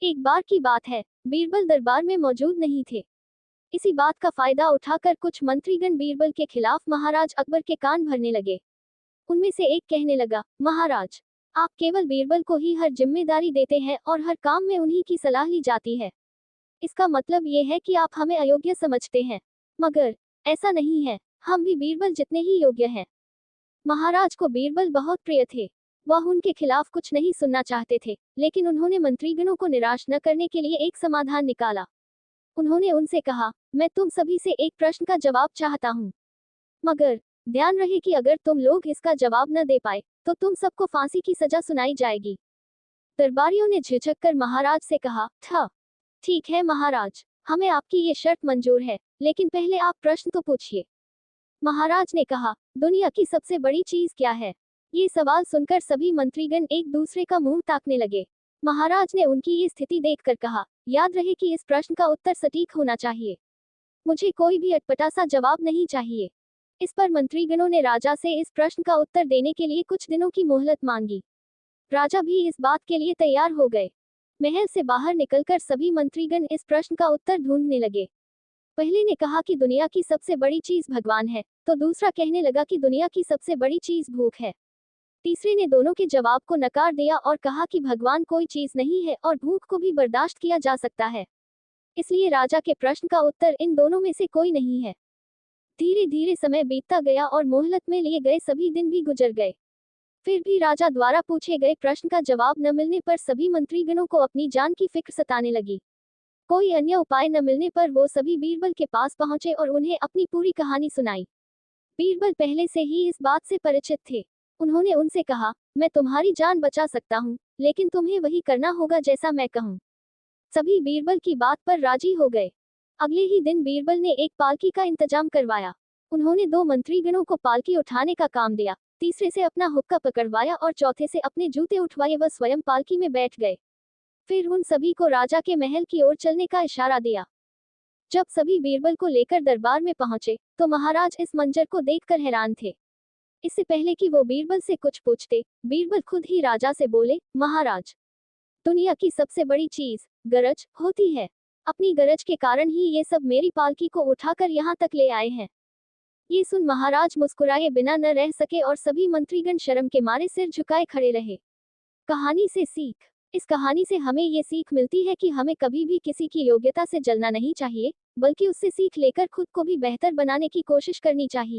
एक बार की बात है, बीरबल दरबार में मौजूद नहीं थे। इसी बात का फायदा उठाकर कुछ मंत्रीगण बीरबल के खिलाफ महाराज अकबर के कान भरने लगे। उनमें से एक कहने लगा, महाराज, आप केवल बीरबल को ही हर जिम्मेदारी देते हैं और हर काम में उन्हीं की सलाह ली जाती है। इसका मतलब ये है कि आप हमें अयोग्य समझते हैं। मगर ऐसा नहीं है, हम भी बीरबल जितने ही योग्य हैं। महाराज को बीरबल बहुत प्रिय थे। वह उनके खिलाफ कुछ नहीं सुनना चाहते थे, लेकिन उन्होंने मंत्रीगणों को निराश न करने के लिए एक समाधान निकाला। उन्होंने उनसे कहा, मैं तुम सभी से एक प्रश्न का जवाब चाहता हूँ, मगर ध्यान रहे कि अगर तुम लोग इसका जवाब न दे पाए तो तुम सबको फांसी की सजा सुनाई जाएगी। दरबारियों ने झिझक कर महाराज से कहा, था ठीक है महाराज, हमें आपकी ये शर्त मंजूर है, लेकिन पहले आप प्रश्न तो पूछिए। महाराज ने कहा, दुनिया की सबसे बड़ी चीज क्या है? ये सवाल सुनकर सभी मंत्रीगण एक दूसरे का मुंह ताकने लगे। महाराज ने उनकी ये स्थिति देखकर कहा, याद रहे कि इस प्रश्न का उत्तर सटीक होना चाहिए। मुझे कोई भी अटपटा सा जवाब नहीं चाहिए। इस पर मंत्रीगणों ने राजा से इस प्रश्न का उत्तर देने के लिए कुछ दिनों की मोहलत मांगी। राजा भी इस बात के लिए तैयार हो गए। महल से बाहर निकलकर सभी मंत्रीगण इस प्रश्न का उत्तर ढूंढने लगे। पहले ने कहा कि दुनिया की सबसे बड़ी चीज भगवान है, तो दूसरा कहने लगा कि दुनिया की सबसे बड़ी चीज भूख है। तीसरे ने दोनों के जवाब को नकार दिया और कहा कि भगवान कोई चीज नहीं है और भूख को भी बर्दाश्त किया जा सकता है। इसलिए राजा के प्रश्न का उत्तर इन दोनों में से कोई नहीं है। धीरे धीरे समय बीतता गया और मोहलत में लिए गए सभी दिन भी गुजर गए। फिर भी राजा द्वारा पूछे गए प्रश्न का जवाब न मिलने पर सभी मंत्रीगणों को अपनी जान की फिक्र सताने लगी। कोई अन्य उपाय न मिलने पर वो सभी बीरबल के पास पहुंचे और उन्हें अपनी पूरी कहानी सुनाई। बीरबल पहले से ही इस बात से परिचित थे। उन्होंने उनसे कहा, मैं तुम्हारी जान बचा सकता हूँ, लेकिन तुम्हें वही करना होगा जैसा मैं कहूँ। सभी बीरबल की बात पर राजी हो गए। अगले ही दिन बीरबल ने एक पालकी का इंतजाम करवाया। उन्होंने दो मंत्रीगणों को पालकी उठाने का काम दिया, तीसरे से अपना हुक्का पकड़वाया और चौथे से अपने जूते उठवाए व स्वयं पालकी में बैठ गए। फिर उन सभी को राजा के महल की ओर चलने का इशारा दिया। जब सभी बीरबल को लेकर दरबार में पहुंचे तो महाराज इस मंजर को देखकर हैरान थे। इससे पहले कि वो बीरबल से कुछ पूछते, बीरबल खुद ही राजा से बोले, महाराज, दुनिया की सबसे बड़ी चीज गरज होती है। अपनी गरज के कारण ही ये सब मेरी पालकी को उठाकर यहाँ तक ले आए हैं। ये सुन महाराज मुस्कुराए बिना न रह सके और सभी मंत्रीगण शर्म के मारे सिर झुकाए खड़े रहे। कहानी से सीख। इस कहानी से हमें ये सीख मिलती है कि हमें कभी भी किसी की योग्यता से जलना नहीं चाहिए, बल्कि उससे सीख लेकर खुद को भी बेहतर बनाने की कोशिश करनी चाहिए।